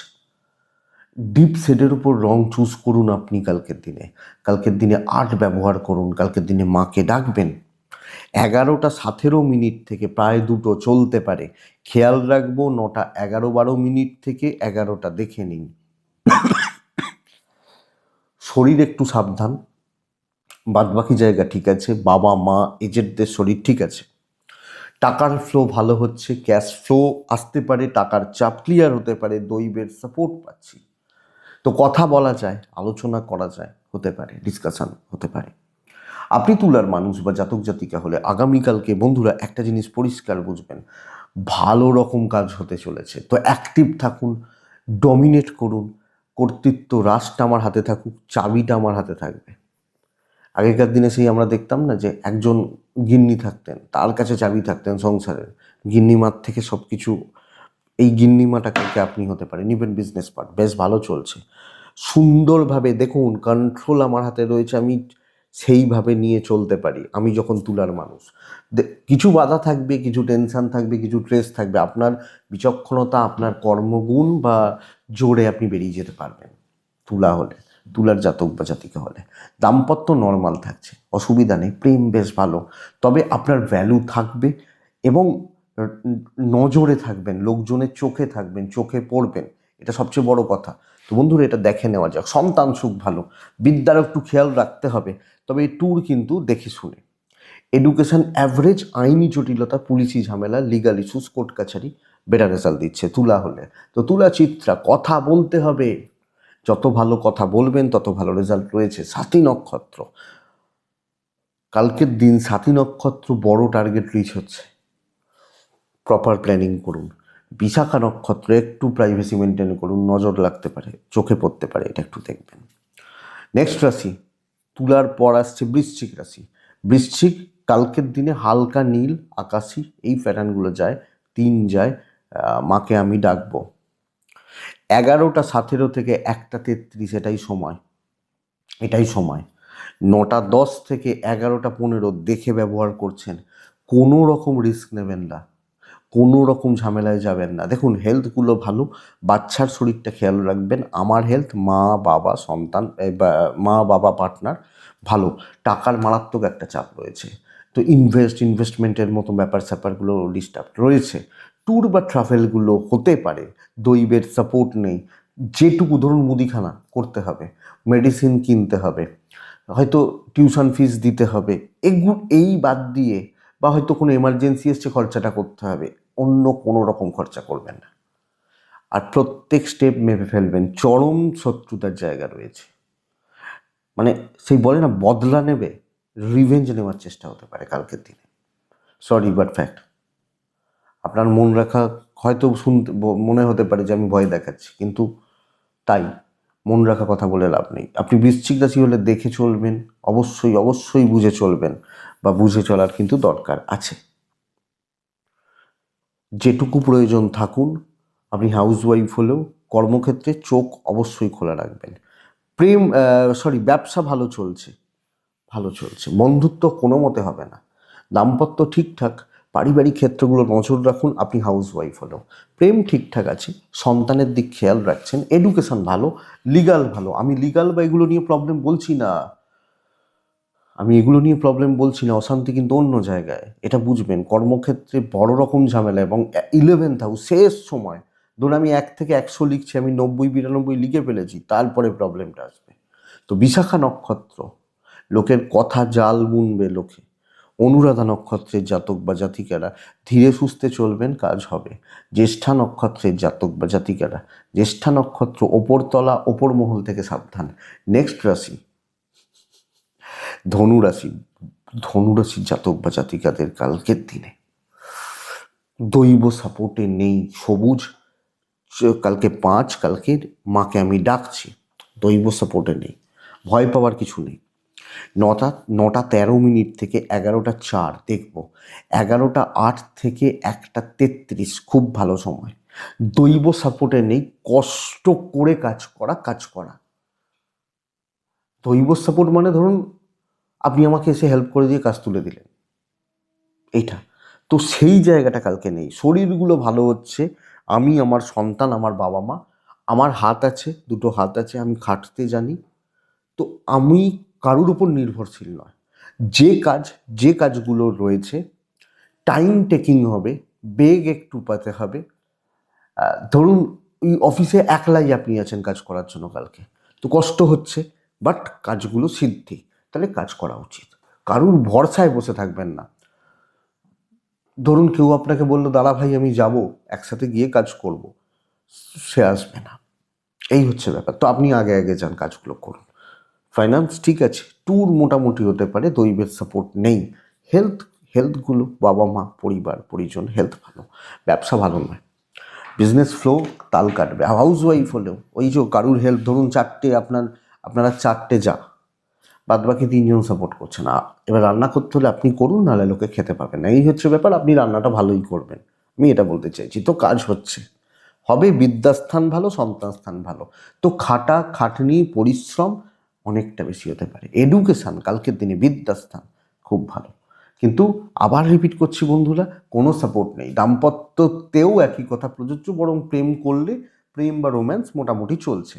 ডিপ শেডের উপর রং চুজ করুন আপনি কালকের দিনে। কালকের দিনে আর্ট ব্যবহার করুন, কালকের দিনে মাকে ডাকবেন। 11টা 17 মিনিট থেকে প্রায় 2টো চলতে পারে, খেয়াল রাখবো। 9টা 11-12 মিনিট থেকে 11টা দেখে নিন। শরীর একটু সাবধান, বাদবাকি জায়গা ঠিক আছে। বাবা মা এজেন্টদের শরীর ঠিক আছে। টাকার ফ্লো ভালো হচ্ছে, ক্যাশ ফ্লো আসতে পারে, টাকার চাপ ক্লিয়ার হতে পারে, দৈবের সাপোর্ট পাচ্ছি। তো কথা বলা যায়, আলোচনা করা যায়, হতে পারে ডিসকাশন হতে পারে। আপনি তুলার মানুষ বা জাতক জাতিকা হলে আগামীকালকে বন্ধুরা একটা জিনিস পরিষ্কার বুঝবেন, ভালো রকম কাজ হতে চলেছে। তো অ্যাক্টিভ থাকুন, ডমিনেট করুন। কর্তৃত্ব, রাশটা আমার হাতে থাকুক, চাবিটা আমার হাতে থাকবে। আগেকার দিনে সেই আমরা দেখতাম না যে একজন গিন্নি থাকতেন, তার কাছে চাবি থাকতেন সংসারের, গিন্নিমার থেকে সব কিছু। এই গিন্নিমাটা কালকে আপনি হতে পারেন। ইভেন বিজনেস পার্ট বেশ ভালো চলছে, সুন্দরভাবে দেখুন কন্ট্রোল আমার হাতে রয়েছে, আমি সেইভাবে নিয়ে চলতে পারি আমি যখন তুলার মানুষ। কিছু বাধা থাকবে, কিছু টেনশন থাকবে, কিছু স্ট্রেস থাকবে, আপনার বিচক্ষণতা, আপনার কর্মগুণ বা জোরে আপনি বেরিয়ে যেতে পারবেন তুলা হলে, তুলার জাতক বা জাতিকা হলে। দাম্পত্য নর্মাল থাকছে, অসুবিধা নেই, প্রেম বেশ ভালো। তবে আপনার ভ্যালু থাকবে এবং নজরে থাকবেন, লোকজনের চোখে থাকবেন, চোখে পড়বেন, এটা সবচেয়ে বড় কথা। তো বন্ধুরা এটা দেখে নেওয়া যাক। সন্তান সুখ ভালো, বিদ্যার একটু খেয়াল রাখতে হবে, তবে এই ট্যুর কিন্তু দেখে শুনে। এডুকেশন অ্যাভারেজ, আইনি জটিলতা, পুলিশি ঝামেলা, লিগাল ইস্যুস, কোর্ট কাছারি বেটার রেজাল্ট দিচ্ছে তুলা হলে। তো তুলা চিত্রা, কথা বলতে হবে, যত ভালো কথা বলবেন তত ভালো রেজাল্ট রয়েছে। সাথী নক্ষত্র, কালকের দিন সাথী নক্ষত্র বড় টার্গেট রিচ হচ্ছে, প্রপার প্ল্যানিং করুন। বিশাখা নক্ষত্র একটু প্রাইভেসি মেনটেন করুন, নজর লাগতে পারে, চোখে পড়তে পারে, এটা একটু দেখবেন। নেক্সট রাশি, তুলার পর আসছে বৃশ্চিক রাশি। বৃশ্চিক কালকের দিনে হালকা নীল, আকাশি এই প্যাটার্নগুলো যায়, 3 যায়, মাকে আমি ডাকবো। 11টা 17 থেকে 1টা 33 এটাই সময়, এটাই সময়। 9টা 10 থেকে 11টা 15 দেখে ব্যবহার করছেন। কোনো রকম রিস্ক নেবেন না, কোনো রকম ঝামেলায় যাবেন না। দেখুন হেলথগুলো ভালো, বাচ্চার শরীরটা খেয়াল রাখবেন। আমার হেলথ, মা বাবা সন্তান, মা বাবা পার্টনার ভালো। টাকার মারাত্মক একটা চাপ রয়েছে, তো ইনভেস্টমেন্টের মতো ব্যাপার স্যাপারগুলো ডিস্টার্ব রয়েছে। ট্যুর বা ট্রাভেলগুলো হতে পারে, দৈবের সাপোর্ট নেই। যেটুকু ধরুন মুদিখানা করতে হবে, মেডিসিন কিনতে হবে, হয়তো টিউশন ফিস দিতে হবে, এই বাদ দিয়ে বা হয়তো কোনো এমার্জেন্সি এসছে খরচাটা করতে হবে, অন্য কোনো রকম খরচা করবেন না। আর প্রত্যেক স্টেপ মেপে ফেলবেন, চরম শত্রুতার জায়গা রয়েছে। মানে সেই বলে না, বদলা নেবে, রিভেঞ্জ নেওয়ার চেষ্টা হতে পারে কালকের দিনে। Sorry but fact. আপনার মন রাখা হয়তো শুনতে মনে হতে পারে যে আমি ভয় দেখাচ্ছি, কিন্তু তাই মন রাখা কথা বলে লাভ নেই। আপনি বৃশ্চিক রাশি হলে দেখে চলবেন, অবশ্যই অবশ্যই বুঝে চলবেন, বা বুঝে চলার কিন্তু দরকার আছে। যেটুকু প্রয়োজন থাকুন। আপনি হাউসওয়াইফ হলেও কর্মক্ষেত্রে চোখ অবশ্যই খোলা রাখবেন। ব্যবসা ভালো চলছে, ভালো চলছে। বন্ধুত্ব কোনো মতে হবে না। দাম্পত্য ঠিকঠাক, পারিবারিক ক্ষেত্রগুলো নজর রাখুন আপনি হাউসওয়াইফ হলেও। প্রেম ঠিকঠাক আছে, সন্তানের দিক খেয়াল রাখছেন, এডুকেশন ভালো, লিগাল ভালো। আমি লিগাল বা এগুলো নিয়ে প্রবলেম বলছি না, অশান্তি কিন্তু অন্য জায়গায়, এটা বুঝবেন। কর্মক্ষেত্রে বড় রকম ঝামেলা, এবং 11th হাউস শেষ সময়। ধরুন আমি 1 থেকে 100 লিখছি, আমি 90-92 লিখে ফেলেছি, তারপরে প্রবলেমটা আসবে। তো বিশাখা নক্ষত্র, লোকের কথা জাল বুনবে লোকে। অনুরাধা নক্ষত্রের জাতক বা জাতিকারা ধীরে সুস্থে চলবেন, কাজ হবে। জ্যেষ্ঠা নক্ষত্রের জাতক বা জাতিকারা, জ্যেষ্ঠা নক্ষত্র ওপরতলা, ওপর মহল থেকে সাবধান। নেক্সট রাশি ধনুরাশি। ধনুরাশির জাতক বা জাতিকাদের কালকের দিনে দৈব সাপোর্টে নেই সবুজ। কালকে 5, কালকের মাকে আমি ডাকছি, দৈব সাপোর্টে নেই, ভয় পাওয়ার কিছু নেই। 9টা 13 মিনিট থেকে 11টা 4 দেখব, 11টা 8 থেকে 1টা 33 খুব ভালো সময়। দৈব সাপোর্টে নেই, কষ্ট করে কাজ করা। দৈব সাপোর্ট মানে ধরুন আপনি আমাকে এসে হেল্প করে দিয়ে কাজ তুলে দিলেন, এইটা তো সেই জায়গাটা কালকে নেই। শরীরগুলো ভালো হচ্ছে, আমি, আমার সন্তান, আমার বাবা মা, আমার হাত আছে, 2টো হাত আছে, আমি খাটতে জানি। তো আমি কারুর উপর নির্ভরশীল নয়। যে কাজগুলো রয়েছে টাইম টেকিং হবে, বেগ একটু পাতে হবে। ধরুন ওই অফিসে একলাই আপনি আছেন কাজ করার জন্য কালকে, তো কষ্ট হচ্ছে, বাট কাজগুলো সিদ্ধি, তাহলে কাজ করা উচিত। কারুর ভরসায় বসে থাকবেন না। ধরুন কেউ আপনাকে বললো, দাদা ভাই আমি যাব, একসাথে গিয়ে কাজ করব, সে আসবে না। এই হচ্ছে ব্যাপার। তো আপনি আগে আগে যান, কাজগুলো করুন। ফাইন্যান্স ঠিক আছে, ট্যুর মোটামুটি হতে পারে, দৈবের সাপোর্ট নেই। হেলথগুলো বাবা মা পরিবার পরিজন হেলথ ভালো, ব্যবসা ভালো নয়। বিজনেস ফ্লো তাল কাটবে। হাউসওয়াইফ হলেও ওই যে কারুর হেল্প, ধরুন 4টে আপনারা 4টে যা, বাদ বাকি 3জন সাপোর্ট করছে না। এবার রান্না করতে হলে আপনি করুন, নাহলে লোকে খেতে পাবে না, এই হচ্ছে ব্যাপার। আপনি রান্নাটা ভালোই করবেন, আমি এটা বলতে চাইছি। তো কাজ হচ্ছে, হবে বিদ্যাস্থান ভালো, সন্তান স্থান ভালো। তো খাটনি পরিশ্রম অনেকটা বেশি হতে পারে। এডুকেশান কালকের দিনে বিদ্যাস্থান খুব ভালো। কিন্তু আবার রিপিট করছি বন্ধুরা, কোনো সাপোর্ট নেই। দাম্পত্যতেও একই কথা প্রযোজ্য, বরং প্রেম বা রোম্যান্স মোটামুটি চলছে,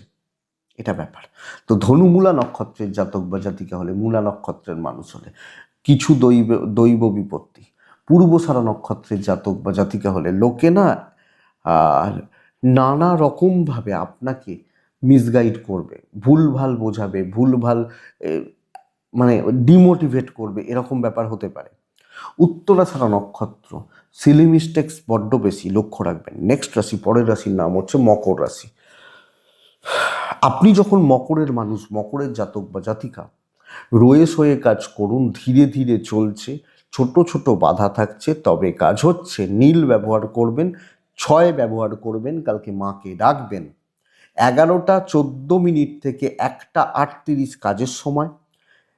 এটা ব্যাপার। তো মূলা নক্ষত্রের জাতক বা জাতিকা হলে, মূলা নক্ষত্রের মানুষ হলে কিছু দৈব বিপত্তি। পূর্বসারা নক্ষত্রের জাতক বা জাতিকা হলে লোকে না আর নানা রকমভাবে আপনাকে মিসগাইড করবে, ভুলভাল বোঝাবে, ভুলভাল মানে ডিমোটিভেট করবে, এরকম ব্যাপার হতে পারে। উত্তরাষাঢ়া নক্ষত্র, সিলি মিস্টেক্স বড্ড বেশি, লক্ষ্য রাখবেন। নেক্সট রাশি, পরের রাশির নাম হচ্ছে মকর রাশি। আপনি যখন মকরের মানুষ, মকরের জাতক বা জাতিকা, রয়ে সয়ে কাজ করুন, ধীরে ধীরে চলছে, ছোট ছোট বাধা থাকছে, তবে কাজ হচ্ছে। নীল ব্যবহার করবেন, 6 ব্যবহার করবেন, কালকে মাকে ডাকবেন। 11টা 14 মিনিট থেকে 1টা 38 কাজের সময়,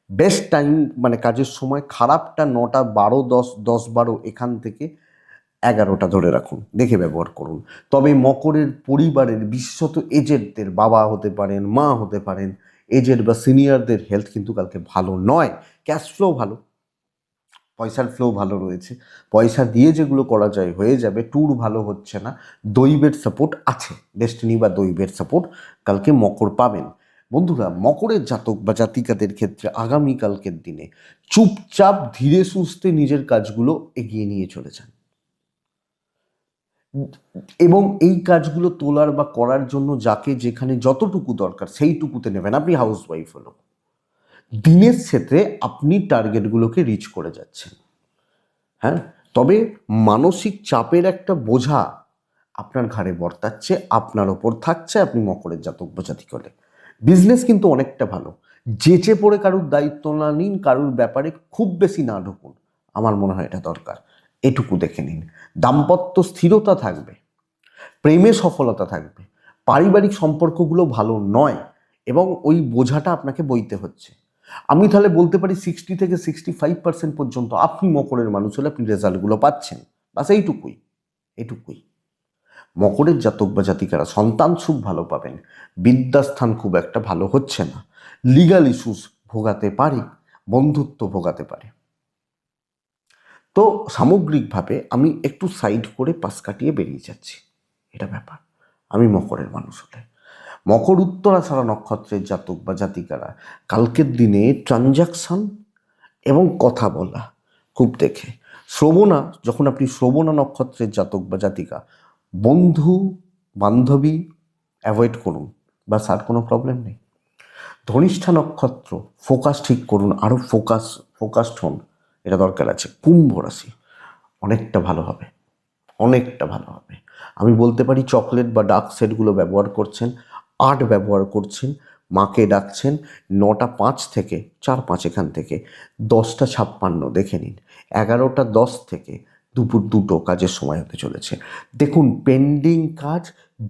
বেস্ট টাইম মানে কাজের সময়। খারাপটা 9টা 12 10 12 এখান থেকে 11টা ধরে রাখুন, দেখে ব্যবহার করুন। তবে মকরের পরিবারের, বিশেষত এজেডদের, বাবা হতে পারেন, মা হতে পারেন, এজেড বা সিনিয়রদের হেলথ কিন্তু কালকে ভালো নয়। ক্যাশ ফ্লো ভালো, পয়সার ফ্লো ভালো রয়েছে, পয়সা দিয়ে যেগুলো করা যায় হয়ে যাবে। ট্যুর ভালো হচ্ছে না, দৈবের সাপোর্ট আছে, ডেস্টিনি বা দৈবের সাপোর্ট কালকে মকর পাবেন। বন্ধুরা, মকরের জাতক বা জাতিকাদের ক্ষেত্রে আগামীকালকের দিনে চুপচাপ ধীরে সুস্থে নিজের কাজগুলো এগিয়ে নিয়ে চলে যান, এবং এই কাজগুলো তোলার বা করার জন্য যাকে যেখানে যতটুকু দরকার সেইটুকুতে নেবেন। আপনি হাউস ওয়াইফ হলো, দিনের ক্ষেত্রে আপনি টার্গেটগুলোকে রিচ করে যাচ্ছেন। হ্যাঁ, তবে মানসিক চাপের একটা বোঝা আপনার ঘাড়ে বর্তাচ্ছে, আপনার ওপর থাকছে। আপনি মকরের জাতক বা জাতিক হলে বিজনেস কিন্তু অনেকটা ভালো। যেচে পড়ে কারুর দায়িত্ব না নিন, কারুর ব্যাপারে খুব বেশি না ঢুকুন, আমার মনে হয় এটা দরকার। এটুকু দেখে নিন। দাম্পত্য স্থিরতা থাকবে, প্রেমে সফলতা থাকবে, পারিবারিক সম্পর্কগুলো ভালো নয় এবং ওই বোঝাটা আপনাকে বইতে হচ্ছে। আমি তাহলে বলতে পারি 60 থেকে 65% পর্যন্ত আপনি মকরের মানুষ হলে আপনি রেজাল্টগুলো পাচ্ছেন। বাস এইটুকুই, এটুকুই। মকরের জাতক বা জাতিকারা সন্তান সুখ ভালো পাবেন, বিদ্যাস্থান খুব একটা ভালো হচ্ছে না, লিগাল ইস্যুস ভোগাতে পারে, বন্ধুত্ব ভোগাতে পারে। তো সামগ্রিকভাবে আমি একটু সাইড করে পাশ কাটিয়ে বেরিয়ে যাচ্ছি, এটা ব্যাপার। আমি মকরের মানুষ হলে, মকর উত্তরাষাঢ়া নক্ষত্রের জাতক বা জাতিকারা কালকের দিনে ট্রানজাকশন এবং কথা বলা খুব দেখে। শ্রবণা, যখন আপনি শ্রবণা নক্ষত্রের জাতক বা জাতিকা, বন্ধু বান্ধবী অ্যাভয়েড করুন, বা আর কোনো প্রবলেম নেই। ধনিষ্ঠা নক্ষত্র, ফোকাস ঠিক করুন, আরও ফোকাসড হন, এটা দরকার আছে। কুম্ভ রাশি অনেকটা ভালো হবে, অনেকটা ভালো হবে। আমি বলতে পারি চকলেট বা ডার্ক সেটগুলো ব্যবহার করছেন, আর্ট ব্যবহার করছেন, মাকে ডাকছেন। 9:05 থেকে 4:05 এখান থেকে 10:56 দেখে নিন। 11:10 থেকে দুপুর 2 কাজের সময় হতে চলেছে। দেখুন, পেন্ডিং কাজ,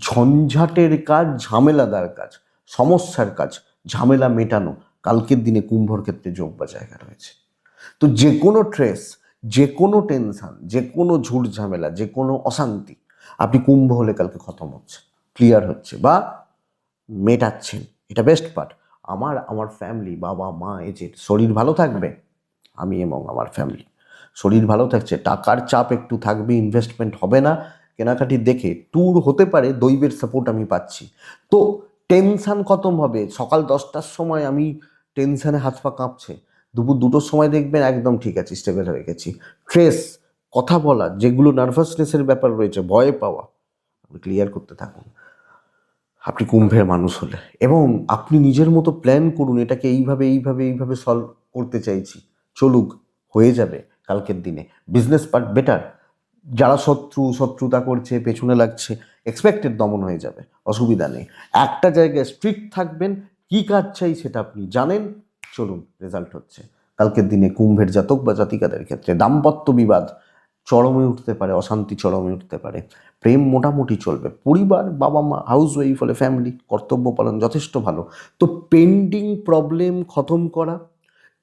ঝঞ্ঝাটের কাজ, ঝামেলাদার কাজ, সমস্যার কাজ, ঝামেলা মেটানো কালকের দিনে কুম্ভর ক্ষেত্রে যোগ বা জায়গা রয়েছে। তো যে কোনো ট্রেস, যে কোনো টেনশন, যে কোনো ঝুট ঝামেলা, যে কোনো অশান্তি আপনি কুম্ভ হলে কালকে খতম হচ্ছে, ক্লিয়ার হচ্ছে বা মেটাচ্ছেন। এটা বেস্ট পার্ট। আমার ফ্যামিলি, বাবা মা, এজেড, শরীর ভালো থাকবে, আমি এবং আমার ফ্যামিলি শরীর ভালো থাকছে। টাকার চাপ একটু থাকবে, ইনভেস্টমেন্ট হবে না, কেনাকাটি দেখে ট্যুর হতে পারে, দৈবের সাপোর্ট আমি পাচ্ছি। তো টেনশান খতম হবে। সকাল 10টার সময় আমি টেনশানে হাত পা কাঁপছে, দুপুর 2টোর সময় দেখবেন একদম ঠিক আছে, স্টেবল হয়ে গেছি। স্ট্রেস, কথা বলা, যেগুলো নার্ভাসনেসের ব্যাপার রয়েছে, ভয় পাওয়া, আপনি ক্লিয়ার করতে থাকুন আপনি কুম্ভের মানুষ হলে। এবং আপনি নিজের মতো প্ল্যান করুন, এটাকে এইভাবে এইভাবে এইভাবে সলভ করতে চাইছি, চলুক, হয়ে যাবে কালকের দিনে। Business part better. যারা শত্রুতা করছে, পেছনে লাগছে, এক্সপেক্টেড দমন হয়ে যাবে, অসুবিধা নেই। একটা জায়গায় স্ট্রিক্ট থাকবেন, কী কাজ চাই সেটা আপনি জানেন, চলুন, রেজাল্ট হচ্ছে। কালকের দিনে কুম্ভের জাতক বা জাতিকাদের ক্ষেত্রে দাম্পত্য বিবাদ চরমে উঠতে পারে, অশান্তি চরমে উঠতে পারে, প্রেম মোটামুটি চলবে, পরিবার, বাবা মা, হাউস ওয়াইফ হলে ফ্যামিলি, কর্তব্য পালন যথেষ্ট ভালো। তো পেন্ডিং প্রবলেম খতম করা,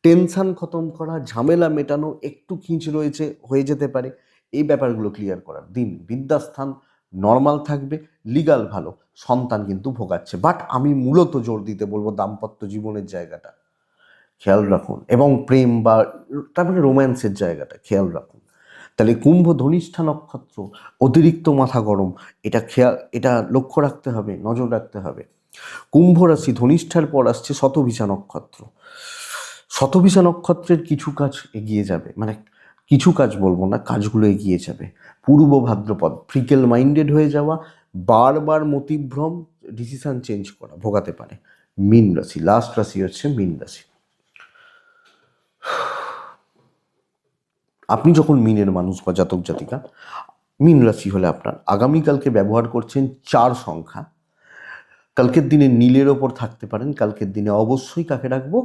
টেনশান খতম করা, ঝামেলা মেটানো, একটু খিঁচ রয়েছে, হয়ে যেতে পারে, এই ব্যাপারগুলো ক্লিয়ার করার দিন। বিদ্যাস্থান নর্মাল থাকবে, লিগাল ভালো, সন্তান কিন্তু ভোগাচ্ছে। বাট আমি মূলত জোর দিতে বলবো দাম্পত্য জীবনের জায়গাটা খেয়াল রাখুন, এবং প্রেম বা তারপরে রোম্যান্সের জায়গাটা খেয়াল রাখুন। তাহলে কুম্ভ ধনিষ্ঠা নক্ষত্র, অতিরিক্ত মাথা গরম, এটা লক্ষ্য রাখতে হবে, নজর রাখতে হবে। কুম্ভ রাশি, ধনিষ্ঠার পর আসছে শতভিষা নক্ষত্র। শতভিষা নক্ষত্রের কিছু কাজ এগিয়ে যাবে, মানে কিছু কাজ বলবো না, কাজগুলো এগিয়ে যাবে। পূর্ব ভাদ্রপদ, ফ্রিকেল মাইন্ডেড হয়ে যাওয়া, বারবার মতিভ্রম, ডিসিশন চেঞ্জ করা ভোগাতে পারে। মীন রাশি, লাস্ট রাশি হচ্ছে মীন রাশি। আপনি যখন মীনের মানুষ বা জাতক জাতিকা, মীন রাশি হলে আপনার আগামীকালকে ব্যবহার করছেন 4 সংখ্যা। কালকের দিনে নীলের ওপর থাকতে পারেন। কালকের দিনে অবশ্যই কাকে রাখবো,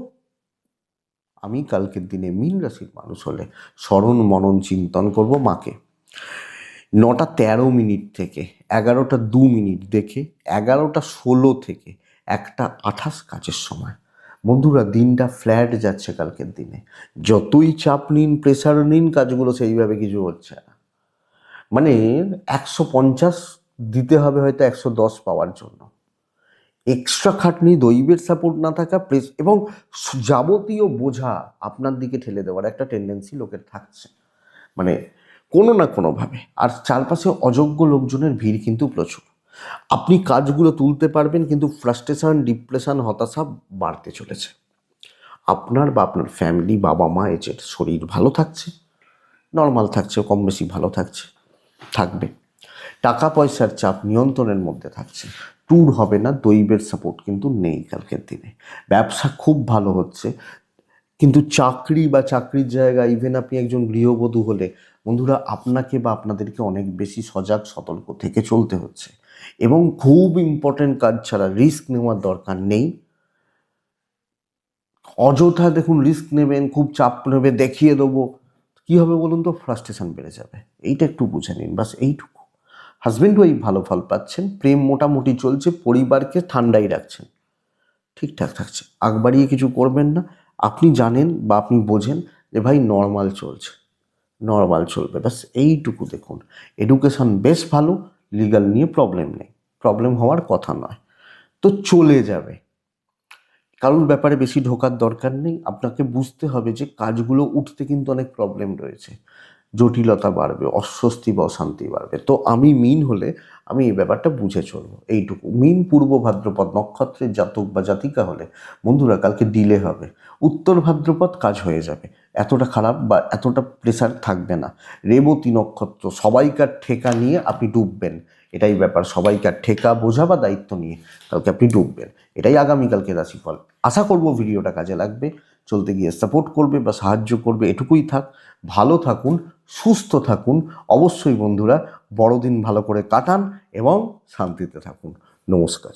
আমি কালকের দিনে মীন রাশির মানুষ হলে স্মরণ মনন চিন্তন করব মাকে। 9:13 থেকে 11:02 দেখে 11:16 থেকে 1:28 কাজের সময়। বন্ধুরা, দিনটা ফ্ল্যাট যাচ্ছে কালকের দিনে। যতই চাপ নিন, প্রেশার নিন, কাজগুলো সেইভাবে কিছু হচ্ছে না। মানে 150 দিতে হবে হয়তো 110 পাওয়ার জন্য। এক্সট্রা খাটনি, দৈবের সাপোর্ট না থাকা, এবং যাবতীয় বোঝা আপনার দিকে ঠেলে দেওয়ার একটা টেন্ডেন্সি লোকের থাকছে, মানে কোনো না কোনোভাবে। আর চারপাশে অযোগ্য লোকজনের ভিড় কিন্তু প্রচুর। আপনি কাজগুলো তুলতে পারবেন, কিন্তু ফ্রাস্ট্রেশন, ডিপ্রেশন, হতাশা বাড়তে চলেছে। আপনার বা আপনার ফ্যামিলি, বাবা মা এজের শরীর ভালো থাকছে, নর্মাল থাকছে, কম বেশি ভালো থাকছে, থাকবে। টাকা পয়সার চাপ নিয়ন্ত্রণের মধ্যে থাকছে। ট্যুর হবে না, দৈবের সাপোর্ট কিন্তু নেই কালকের দিনে। ব্যবসা খুব ভালো হচ্ছে, কিন্তু চাকরি বা চাকরির জায়গায়, ইভেন আপনি একজন গৃহবধূ হলে বন্ধুরা আপনাকে বা আপনাদেরকে অনেক বেশি সজাগ সতর্ক থেকে চলতে হচ্ছে। এবং খুব ইম্পর্টেন্ট কাজ ছাড়া রিস্ক নেওয়ার দরকার নেই। অযথা দেখুন রিস্ক নেবেন, খুব চাপ নেবে, দেখিয়ে দেবো, কী হবে বলুন তো? ফ্রাস্ট্রেশন বেড়ে যাবে। এইটা একটু বুঝে নিন, বাস এইটুকু। হাজব্যান্ড ওয়াইফ ভালো ফল পাচ্ছেন, প্রেম মোটামুটি চলছে, পরিবারকে ঠান্ডাই রাখছেন, ঠিকঠাক থাকছে। আগ বাড়িয়ে কিছু করবেন না। আপনি জানেন বা আপনি বোঝেন যে ভাই নর্মাল চলছে, নর্মাল চলবে, ব্যাস এইটুকু দেখুন। এডুকেশন বেশ ভালো, লিগাল নিয়ে প্রবলেম নেই, প্রবলেম হওয়ার কথা নয়, তো চলে যাবে। কারোর ব্যাপারে বেশি ঢোকার দরকার নেই। আপনাকে বুঝতে হবে যে কাজগুলো উঠতে কিন্তু অনেক প্রবলেম রয়েছে, জটিলতা বাড়বে, অস্বস্তি বা অশান্তি বাড়বে। তো আমি মিন হলে আমি এই ব্যাপারটা বুঝে চলবো, এইটুকু। মিন পূর্ব ভাদ্রপদ নক্ষত্রের জাতক বা জাতিকা হলে বন্ধুরা কালকে ডিলে হবে, উত্তর ভাদ্রপদ কাজ হয়ে যাবে, এতটা খারাপ বা এতটা প্রেশার থাকবে না। রেবতী নক্ষত্র, সবাইকার ঠেকা নিয়ে আপনি ডুববেন, এটাই ব্যাপার। সবাইকার ঠেকা বোঝা বা দায়িত্ব নিয়ে কালকে আপনি ডুববেন, এটাই আগামীকালকে রাশিফল। আশা করব ভিডিওটা কাজে লাগবে, চলতে গিয়ে সাপোর্ট করবে বা সাহায্য করবে, এটুকুই থাক। ভালো থাকুন, সুস্থ থাকুন, অবশ্যই বন্ধুরা বড়দিন ভালো করে কাটান এবং শান্তিতে থাকুন। নমস্কার।